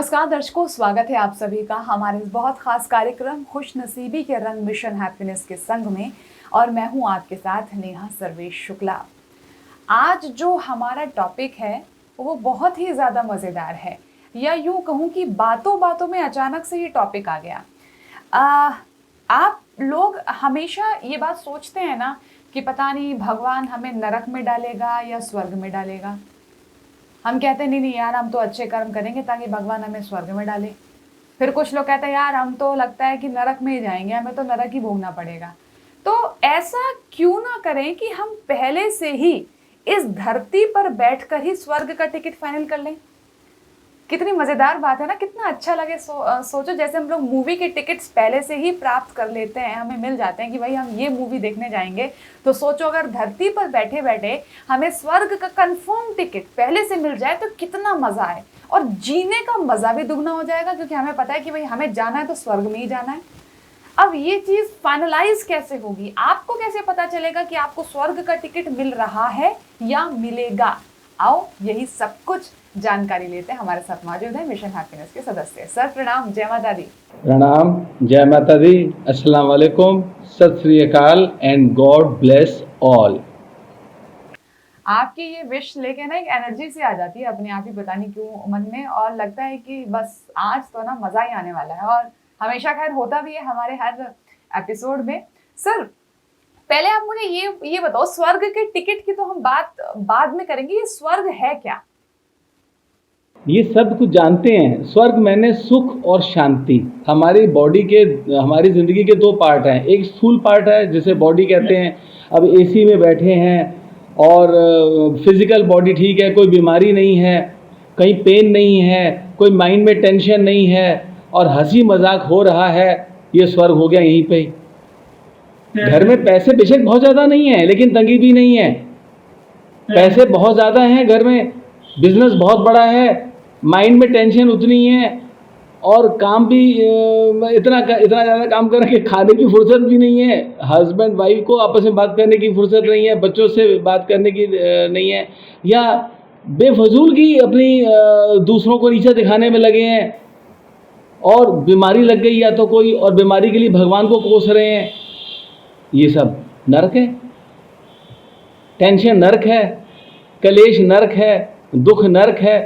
नमस्कार दर्शकों, स्वागत है आप सभी का हमारे इस बहुत खास कार्यक्रम खुश नसीबी के रंग मिशन हैप्पीनेस के संग में। और मैं हूं आपके साथ नेहा सर्वेश शुक्ला। आज जो हमारा टॉपिक है वो बहुत ही ज़्यादा मज़ेदार है, या यूं कहूं कि बातों बातों में अचानक से ये टॉपिक आ गया। आप लोग हमेशा ये बात सोचते हैं ना कि पता नहीं भगवान हमें नरक में डालेगा या स्वर्ग में डालेगा। हम कहते हैं नहीं नहीं यार, हम तो अच्छे कर्म करेंगे ताकि भगवान हमें स्वर्ग में डाले। फिर कुछ लोग कहते हैं यार हम तो लगता है कि नरक में ही जाएंगे, हमें तो नरक ही भोगना पड़ेगा। तो ऐसा क्यों ना करें कि हम पहले से ही इस धरती पर बैठकर ही स्वर्ग का टिकट फाइनल कर लें। कितनी मज़ेदार बात है ना, कितना अच्छा लगे। सोचो जैसे हम लोग मूवी के टिकट्स पहले से ही प्राप्त कर लेते हैं, हमें मिल जाते हैं कि भाई हम ये मूवी देखने जाएंगे। तो सोचो अगर धरती पर बैठे बैठे हमें स्वर्ग का कंफर्म टिकट पहले से मिल जाए तो कितना मज़ा है, और जीने का मज़ा भी दुगना हो जाएगा क्योंकि हमें पता है कि भाई हमें जाना है तो स्वर्ग में ही जाना है। अब ये चीज़ फाइनलाइज कैसे होगी, आपको कैसे पता चलेगा कि आपको स्वर्ग का टिकट मिल रहा है या मिलेगा? आओ यही सब कुछ जानकारी लेते हैं। हमारे साथ मौजूद है मिशन हैप्पीनेस के सदस्य। सर प्रणाम, जय माता दी। प्रणाम, जय माता दी, अस्सलाम वालेकुम, सत श्री अकाल एंड गॉड ब्लेस ऑल। आपकी ये विश लेके ना एक एनर्जी से आ जाती है अपने आप ही, पता नहीं क्यों मन में, और लगता है कि बस आज तो ना मज़ा ही आने वाला है। और हमेशा खैर होता भी है हमारे हर एपिसोड में। सर पहले आप मुझे ये बताओ, स्वर्ग के टिकट की तो हम बात बाद में करेंगे, ये स्वर्ग है क्या? ये सब कुछ जानते हैं। स्वर्ग मैंने सुख और शांति। हमारी बॉडी के, हमारी ज़िंदगी के दो पार्ट हैं। एक स्थूल पार्ट है जिसे बॉडी कहते हैं। अब एसी में बैठे हैं और फिजिकल बॉडी ठीक है, कोई बीमारी नहीं है, कहीं पेन नहीं है, कोई माइंड में टेंशन नहीं है और हंसी मजाक हो रहा है, ये स्वर्ग हो गया यहीं पे। घर में पैसे बेशक बहुत ज़्यादा नहीं है लेकिन तंगी भी नहीं है। पैसे बहुत ज़्यादा हैं घर में, बिजनेस बहुत बड़ा है, माइंड में टेंशन उतनी है और काम भी इतना ज़्यादा काम कर के खाने की फुर्सत भी नहीं है। हस्बैंड वाइफ को आपस में बात करने की फुर्सत नहीं है, बच्चों से बात करने की नहीं है, या बेफजूल की अपनी दूसरों को नीचा दिखाने में लगे हैं। और बीमारी लग गई या तो कोई, और बीमारी के लिए भगवान को कोस रहे हैं। ये सब नरक है। टेंशन नरक है, कलेश नरक है, दुख नरक है।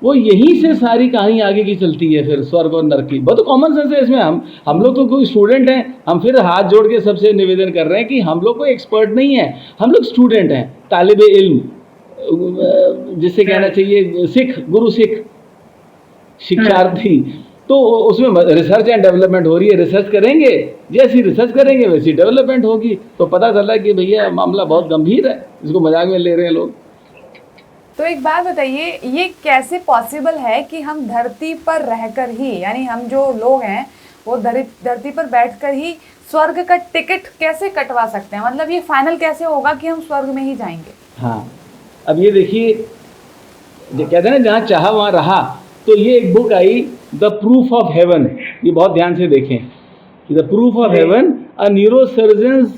वो यहीं से सारी कहानी आगे की चलती है फिर स्वर्ग और नरक की। बहुत कॉमन सेंस है इसमें। हम लोग तो कोई स्टूडेंट हैं, हम फिर हाथ जोड़ के सबसे निवेदन कर रहे हैं कि हम लोग कोई एक्सपर्ट नहीं है, हम लोग स्टूडेंट हैं, तालिब इल्म, जिससे कहना चाहिए सिख, गुरु सिख, शिक्षार्थी। तो उसमें रिसर्च एंड डेवलपमेंट हो रही है। रिसर्च करेंगे, जैसी रिसर्च करेंगे वैसी डेवलपमेंट होगी। तो पता चला कि भैया मामला बहुत गंभीर है, इसको मजाक में ले रहे हैं लोग। तो एक बात बताइए, ये कैसे पॉसिबल है कि हम धरती पर रहकर ही, यानी हम जो लोग हैं वो धरती पर बैठकर ही स्वर्ग का टिकट कैसे कटवा सकते हैं? मतलब ये फाइनल कैसे होगा कि हम स्वर्ग में ही जाएंगे? हाँ, अब ये देखिए, कहते हैं ना जहाँ चाहा वहाँ रहा। तो ये एक बुक आई, द प्रूफ ऑफ हेवन। ये बहुत ध्यान से देखें, the proof of heaven, a neurosurgeon's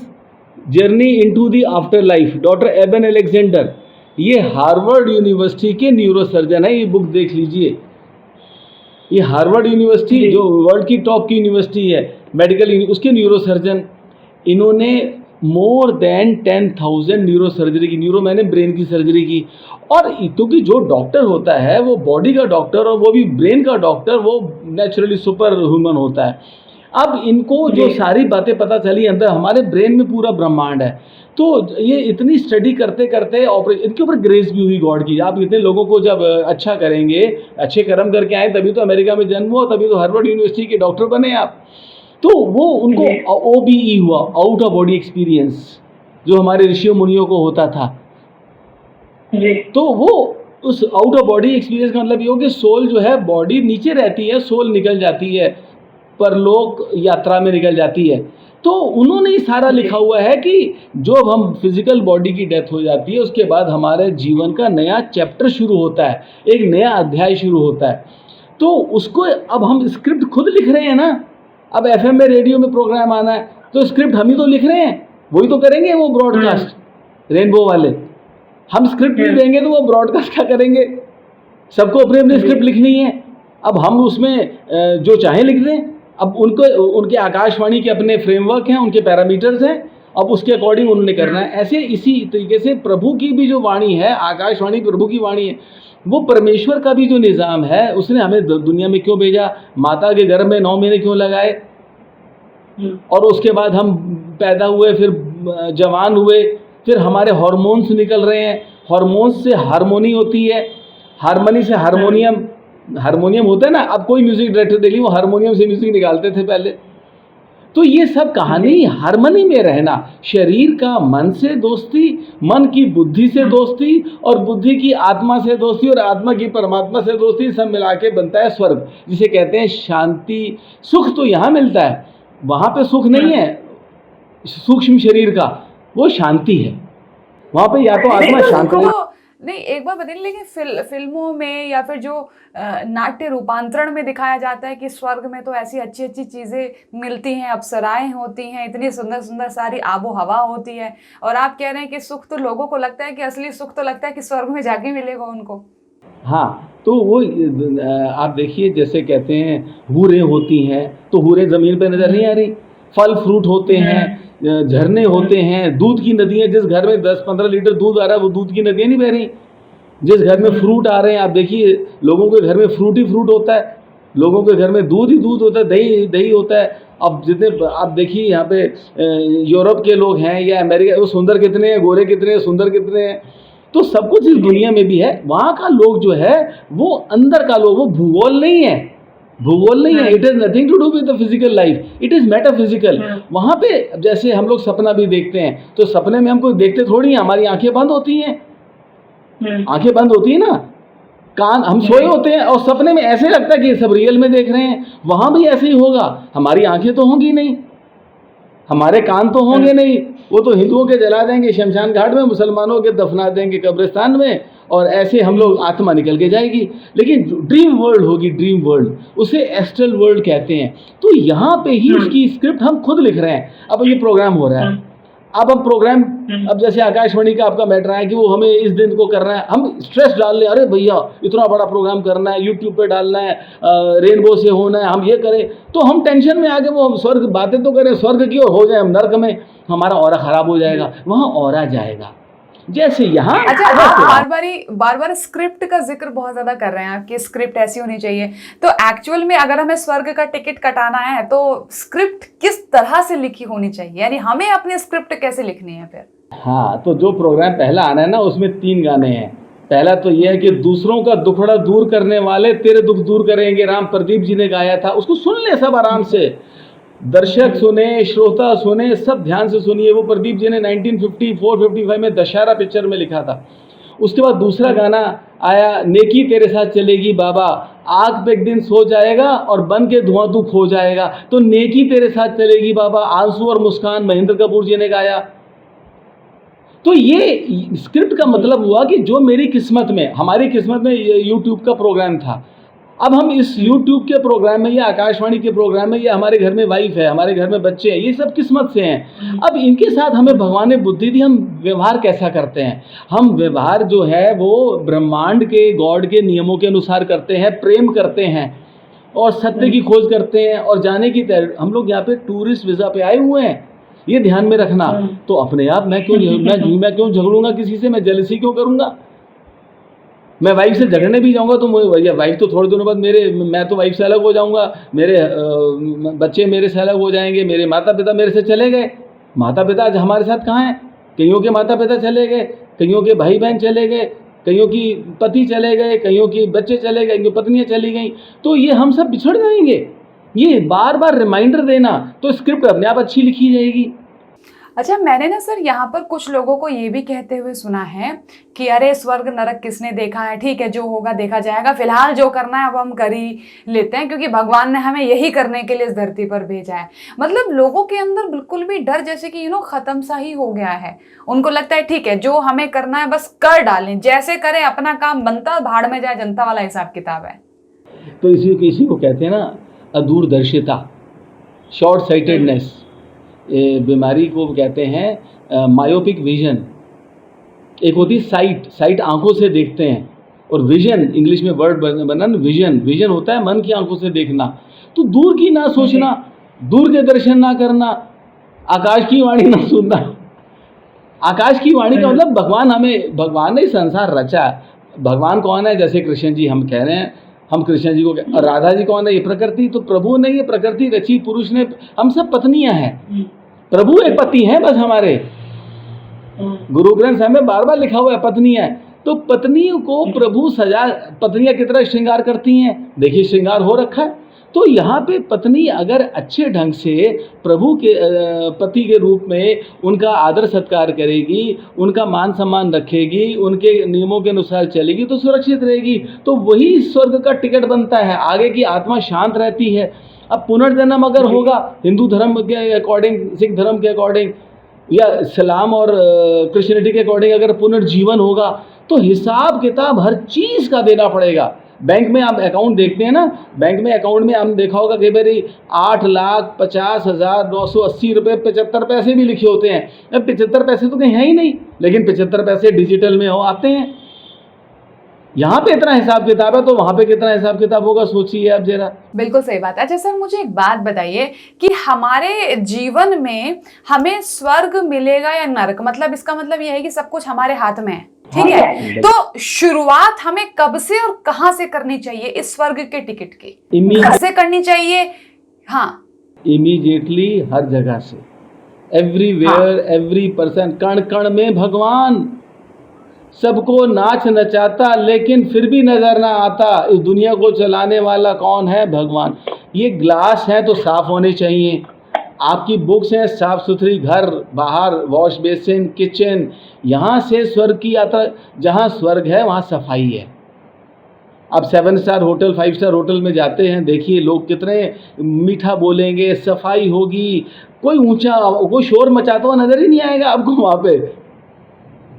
journey into the afterlife, doctor Eben Alexander. ये हार्वर्ड यूनिवर्सिटी के न्यूरोसर्जन है। ये बुक देख लीजिए। ये हार्वर्ड यूनिवर्सिटी जो वर्ल्ड की टॉप की यूनिवर्सिटी है मेडिकल, उसके न्यूरोसर्जन, इन्होंने मोर देन 10,000 न्यूरो सर्जरी की, न्यूरो मैंने ब्रेन की सर्जरी की। और क्योंकि जो डॉक्टर होता है वो बॉडी का डॉक्टर, और वो भी ब्रेन का डॉक्टर, वो नेचुरली सुपर ह्यूमन होता है। अब इनको जो सारी बातें पता चली, अंदर हमारे ब्रेन में पूरा ब्रह्मांड है। तो ये इतनी स्टडी करते करते इनके ऊपर ग्रेस भी हुई गॉड की। आप इतने लोगों को जब अच्छा करेंगे, अच्छे कर्म करके आए, तभी तो अमेरिका में जन्म हुआ, तभी तो हार्वर्ड यूनिवर्सिटी के डॉक्टर बने आप। तो वो उनको OBE हुआ, आउट ऑफ बॉडी एक्सपीरियंस, जो हमारे ऋषियों मुनियों को होता था। तो वो उस आउट ऑफ बॉडी एक्सपीरियंस का मतलब ये हो कि सोल जो है, बॉडी नीचे रहती है, सोल निकल जाती है, परलोक यात्रा में निकल जाती है। तो उन्होंने ही सारा लिखा हुआ है कि जो हम फिजिकल बॉडी की डेथ हो जाती है, उसके बाद हमारे जीवन का नया चैप्टर शुरू होता है, एक नया अध्याय शुरू होता है। तो उसको अब हम स्क्रिप्ट खुद लिख रहे हैं ना। अब FM में, रेडियो में प्रोग्राम आना है तो स्क्रिप्ट हम ही तो लिख रहे हैं, वही तो करेंगे वो ब्रॉडकास्ट रेनबो वाले। हम स्क्रिप्ट नहीं देंगे तो वो ब्रॉडकास्ट क्या करेंगे? सबको अपनी अपनी स्क्रिप्ट लिखनी है। अब हम उसमें जो चाहें लिख दें। अब उनके आकाशवाणी के अपने फ्रेमवर्क हैं, उनके पैरामीटर्स हैं, अब उसके अकॉर्डिंग उन्होंने करना है। ऐसे इसी तरीके से प्रभु की भी जो वाणी है, आकाशवाणी प्रभु की वाणी है, वो परमेश्वर का भी जो निज़ाम है, उसने हमें दुनिया में क्यों भेजा, माता के गर्भ में 9 महीने क्यों लगाए, और उसके बाद हम पैदा हुए, फिर जवान हुए, फिर हमारे हार्मोन्स निकल रहे हैं, हार्मोन्स से हारमोनी होती है, हारमोनी से हारमोनियम होता है ना। अब कोई म्यूजिक डायरेक्टर देख लीजिए, वो हारमोनियम से म्यूजिक निकालते थे पहले। तो ये सब कहानी हारमोनी में रहना, शरीर का मन से दोस्ती, मन की बुद्धि से दोस्ती, और बुद्धि की आत्मा से दोस्ती, और आत्मा की परमात्मा से दोस्ती, सब मिला के बनता है स्वर्ग, जिसे कहते हैं शांति। सुख तो यहाँ मिलता है, वहाँ पे सुख नहीं है सूक्ष्म शरीर का, वो शांति है। वहाँ पे या तो आत्मा शांत है। नहीं, एक बार बताइए, लेकिन फिल्मों में या फिर जो नाट्य रूपांतरण में दिखाया जाता है कि स्वर्ग में तो ऐसी अच्छी अच्छी चीज़ें मिलती हैं, अप्सराएं होती हैं, इतनी सुंदर सुंदर सारी आबो हवा होती है, और आप कह रहे हैं कि सुख तो लोगों को लगता है कि असली सुख तो लगता है कि स्वर्ग में जाके मिलेगा उनको। हाँ, तो वो आप देखिए, जैसे कहते हैं हूरें होती हैं, तो हूरें ज़मीन पे नज़र नहीं आ रही, फल फ्रूट होते हैं, झरने होते हैं, दूध की नदियाँ, जिस घर में 10-15 लीटर दूध आ रहा है वो दूध की नदियाँ नहीं बह रही। जिस घर में फ्रूट आ रहे हैं, आप देखिए लोगों के घर में फ्रूट ही फ्रूट होता है, लोगों के घर में दूध ही दूध होता है, दही दही होता है। अब जितने आप देखिए यहाँ पे यूरोप के लोग हैं या अमेरिका, वो सुंदर कितने हैं, गोरे कितने हैं, सुंदर कितने हैं। तो सब कुछ इस दुनिया में भी है। वहाँ का लोग जो है वो अंदर का लोग, वो भूगोल नहीं है, भूगोल नहीं है। It is nothing to do with the physical life, it is metaphysical. वहाँ पे जैसे हम लोग सपना भी देखते हैं, तो सपने में हम कोई देखते थोड़ी हैं, हमारी आंखें बंद होती हैं, आंखें बंद होती है ना, कान, हम सोए होते हैं और सपने में ऐसे लगता है कि ये सब रियल में देख रहे हैं। वहाँ भी ऐसे ही होगा, हमारी आंखें तो होंगी नहीं, हमारे कान तो होंगे नहीं, वो तो हिंदुओं के जला देंगे शमशान घाट में, मुसलमानों के दफना देंगे कब्रिस्तान में, और ऐसे हम लोग आत्मा निकल के जाएगी। लेकिन ड्रीम वर्ल्ड होगी, ड्रीम वर्ल्ड, उसे एस्ट्रल वर्ल्ड कहते हैं। तो यहाँ पे ही उसकी स्क्रिप्ट हम खुद लिख रहे हैं। अब ये प्रोग्राम हो रहा है, अब हम प्रोग्राम, अब जैसे आकाशवाणी का आपका मैटर है कि वो हमें इस दिन को करना है, हम स्ट्रेस डाल लें, अरे भैया इतना बड़ा प्रोग्राम करना है, यूट्यूब पे डालना है, रेनबो से होना है, हम ये करें, तो हम टेंशन में आके वो स्वर्ग बातें तो करें स्वर्ग की, और हो जाए हम नर्क में, हमारा ऑरा खराब हो जाएगा, वहाँ ऑरा जाएगा। जैसे यहाँ अच्छा, आप बार बार स्क्रिप्ट का जिक्र बहुत ज्यादा कर रहे हैं, आपकी स्क्रिप्ट ऐसी होनी चाहिए। तो एक्चुअल में अगर हमें स्वर्ग का टिकट कटाना है तो स्क्रिप्ट किस तरह से लिखी होनी चाहिए, यानी हमें अपनी स्क्रिप्ट कैसे लिखनी है फिर? हाँ, तो जो प्रोग्राम पहला आना है ना, उसमें 3 गाने हैं। पहला तो ये है कि दूसरों का दुखड़ा दूर करने वाले तेरे दुख दूर करेंगे, राम प्रदीप जी ने गाया था, उसको सुन ले सब आराम से, दर्शक सुने, श्रोता सुने, सब ध्यान से सुनिए। वो प्रदीप जी ने 1954-55 में दशहरा पिक्चर में लिखा था। उसके बाद दूसरा गाना आया, नेकी तेरे साथ चलेगी बाबा, आग पे एक दिन सो जाएगा और बन के धुआं तू खो जाएगा। तो नेकी तेरे साथ चलेगी बाबा, आंसू और मुस्कान, महेंद्र कपूर जी ने गाया। तो ये स्क्रिप्ट का मतलब हुआ कि जो मेरी किस्मत में, हमारी किस्मत में यूट्यूब का प्रोग्राम था, अब हम इस YouTube के प्रोग्राम में या आकाशवाणी के प्रोग्राम में, या हमारे घर में वाइफ है, हमारे घर में बच्चे हैं, ये सब किस्मत से हैं। अब इनके साथ हमें भगवान ने बुद्धि दी, हम व्यवहार कैसा करते हैं। हम व्यवहार जो है वो ब्रह्मांड के, गॉड के नियमों के अनुसार करते हैं, प्रेम करते हैं और सत्य की खोज करते हैं और जाने की हम लोग यहाँ पे टूरिस्ट वीज़ा पे आए हुए हैं, ये ध्यान में रखना। तो अपने आप मैं क्यों झगड़ूंगा किसी से, मैं जेलसी क्यों करूँगा। मैं वाइफ से झगड़ने भी जाऊंगा तो भैया वाइफ तो थोड़े दिनों बाद मैं तो वाइफ से अलग हो जाऊंगा, मेरे बच्चे मेरे से अलग हो जाएंगे, मेरे माता पिता मेरे से चले गए। माता पिता आज हमारे साथ कहाँ हैं? कईयों के माता पिता चले गए, कईयों के भाई बहन चले गए, कईयों की पति चले गए, कईयों की बच्चे चले गए, कईयों पत्नियाँ चली गई। तो ये हम सब बिछड़ जाएंगे। ये बार बार रिमाइंडर देना, तो स्क्रिप्ट अपने आप अच्छी लिखी जाएगी। अच्छा, मैंने ना सर यहाँ पर कुछ लोगों को ये भी कहते हुए सुना है कि अरे स्वर्ग नरक किसने देखा है, ठीक है जो होगा देखा जाएगा, फिलहाल जो करना है अब हम कर ही लेते हैं क्योंकि भगवान ने हमें यही करने के लिए इस धरती पर भेजा है। मतलब लोगों के अंदर बिल्कुल भी डर जैसे कि खत्म सा ही हो गया है। उनको लगता है ठीक है जो हमें करना है बस कर डालें, जैसे करें, अपना काम बनता भाड़ में जाए जनता वाला हिसाब किताब है। तो इसी को कहते हैं ना अदूरदर्शिता, शॉर्ट साइटेडनेस। बीमारी को कहते हैं मायोपिक विजन। एक होती साइट आंखों से देखते हैं, और विजन, इंग्लिश में वर्ड बना विजन, विजन होता है मन की आंखों से देखना। तो दूर की ना सोचना, दूर के दर्शन ना करना, आकाश की वाणी ना सुनना। आकाश की वाणी का मतलब भगवान ने संसार रचा। भगवान कौन है? जैसे कृष्ण जी हम कह रहे हैं, हम कृष्ण जी को और राधा जी कौन है? ये प्रकृति। तो प्रभु ने ये प्रकृति रची, पुरुष ने, हम सब पत्नियां हैं, प्रभु एक पति हैं बस हमारे। गुरु ग्रंथ साहिब में बार बार लिखा हुआ है पत्नियां। तो पत्नियों को प्रभु सजा, पत्नियां कितना श्रृंगार करती हैं, देखिए श्रृंगार हो रखा है। तो यहाँ पे पत्नी अगर अच्छे ढंग से प्रभु के पति के रूप में उनका आदर सत्कार करेगी, उनका मान सम्मान रखेगी, उनके नियमों के अनुसार चलेगी तो सुरक्षित रहेगी। तो वही स्वर्ग का टिकट बनता है, आगे की आत्मा शांत रहती है। अब पुनर्जन्म अगर होगा हिंदू धर्म के अकॉर्डिंग, सिख धर्म के अकॉर्डिंग या इस्लाम और क्रिश्चियनिटी के अकॉर्डिंग अगर पुनर्जीवन होगा तो हिसाब किताब हर चीज़ का देना पड़ेगा। बैंक में आप अकाउंट देखते हैं ना, बैंक में अकाउंट में आपने देखा होगा कि भाई 8,50,980 रुपये 75 पैसे भी लिखे होते हैं। अब 75 पैसे तो कहीं है ही नहीं, लेकिन 75 पैसे डिजिटल में आते हैं। यहाँ पे इतना हिसाब किताब है तो वहाँ पे कितना हिसाब किताब होगा, सोचिए आप जरा। बिल्कुल सही बात है। अच्छा सर, मुझे एक बात बताइए कि हमारे जीवन में हमें स्वर्ग मिलेगा या नरक, मतलब इसका मतलब यह है कि सब कुछ हमारे हाथ में है, ठीक है? तो शुरुआत हमें कब से और कहाँ से करनी चाहिए इस स्वर्ग के टिकट की? घर से करनी चाहिए? हाँ, इमीडिएटली, हर जगह से, एवरीवेयर, एवरी पर्सन, कण कण में भगवान। सबको नाच नचाता लेकिन फिर भी नजर ना आता, इस दुनिया को चलाने वाला कौन है? भगवान। ये ग्लास हैं तो साफ होने चाहिए, आपकी बुक्स हैं साफ सुथरी, घर बाहर वॉश बेसिन, किचन। यहाँ से स्वर्ग की यात्रा, जहाँ स्वर्ग है वहाँ सफाई है। आप 7 स्टार होटल, 5 स्टार होटल में जाते हैं, देखिए लोग कितने मीठा बोलेंगे, सफाई होगी, कोई ऊंचा, कोई शोर मचाता हुआ नजर ही नहीं आएगा आपको वहाँ पे।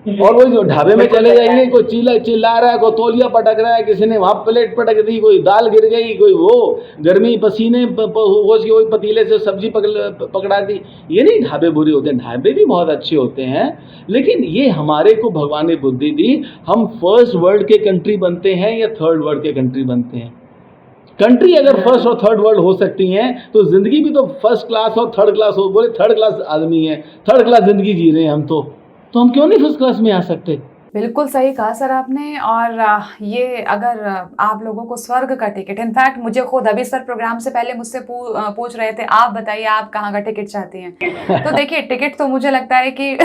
और वो जो ढाबे में चले जाएंगे, कोई चिल्ला रहा है, कोई तौलिया पटक रहा है, किसी ने वहाँ प्लेट पटक दी, कोई दाल गिर गई, कोई वो गर्मी पसीने होश के वही पतीले से सब्जी पकड़ा दी। ये नहीं ढाबे बुरे होते हैं, ढाबे भी बहुत अच्छे होते हैं, लेकिन ये हमारे को भगवान ने बुद्धि दी। हम फर्स्ट वर्ल्ड के कंट्री बनते हैं या थर्ड वर्ल्ड के कंट्री बनते हैं? कंट्री अगर फर्स्ट और थर्ड वर्ल्ड हो सकती हैं तो जिंदगी भी तो फर्स्ट क्लास और थर्ड क्लास हो। बोले थर्ड क्लास आदमी है, थर्ड क्लास जिंदगी जी रहे हैं हम, तो हम क्यों नहीं फर्स्ट क्लास में आ सकते? बिल्कुल सही कहा सर आपने। और ये अगर आप लोगों को स्वर्ग का टिकट, इनफैक्ट मुझे खुद अभी सर प्रोग्राम से पहले मुझसे पूछ रहे थे, आप बताइए आप कहाँ का टिकट चाहती हैं? तो देखिए टिकट तो मुझे लगता है कि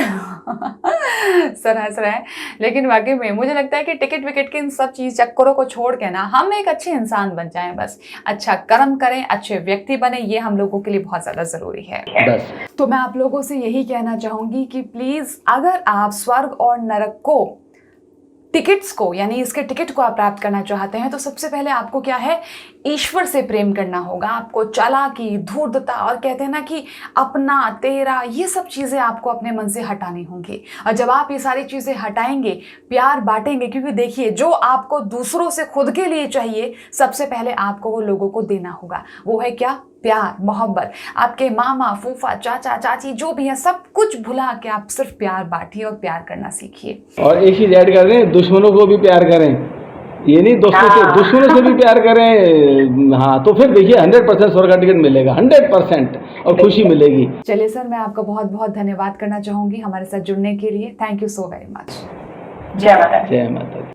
सर हंस रहे हैं, लेकिन वाकई में मुझे लगता है कि टिकट विकेट के इन सब चीज़ चक्करों को छोड़ के ना हम एक अच्छे इंसान बन जाएं, बस अच्छा कर्म करें, अच्छे व्यक्ति बने, ये हम लोगों के लिए बहुत ज़्यादा ज़रूरी है। तो मैं आप लोगों से यही कहना चाहूँगी कि प्लीज़ अगर आप स्वर्ग और नरक को टिकट्स को, यानी इसके टिकट को आप प्राप्त करना चाहते हैं तो सबसे पहले आपको क्या है, ईश्वर से प्रेम करना होगा। आपको चालाकी, धूर्तता और कहते हैं ना कि अपना तेरा, ये सब चीज़ें आपको अपने मन से हटानी होंगी। और जब आप ये सारी चीज़ें हटाएंगे, प्यार बांटेंगे, क्योंकि देखिए जो आपको दूसरों से खुद के लिए चाहिए सबसे पहले आपको वो लोगों को देना होगा। वो है क्या? प्यार, मोहब्बत। आपके मामा, फूफा, चाचा, चाची जो भी है सब कुछ भुला के आप सिर्फ प्यार बांटिए और प्यार करना सीखिए। और एक चीज ऐड कर दें, दुश्मनों को भी प्यार करें, ये नहीं दोस्तों से, दुश्मनों से भी प्यार करें। हाँ, तो फिर देखिए 100% स्वर्ग का टिकट मिलेगा, 100% और खुशी मिलेगी। चलिए सर, मैं आपका बहुत बहुत धन्यवाद करना चाहूंगी हमारे साथ जुड़ने के लिए। Thank you so very much. जय माता। जय माता।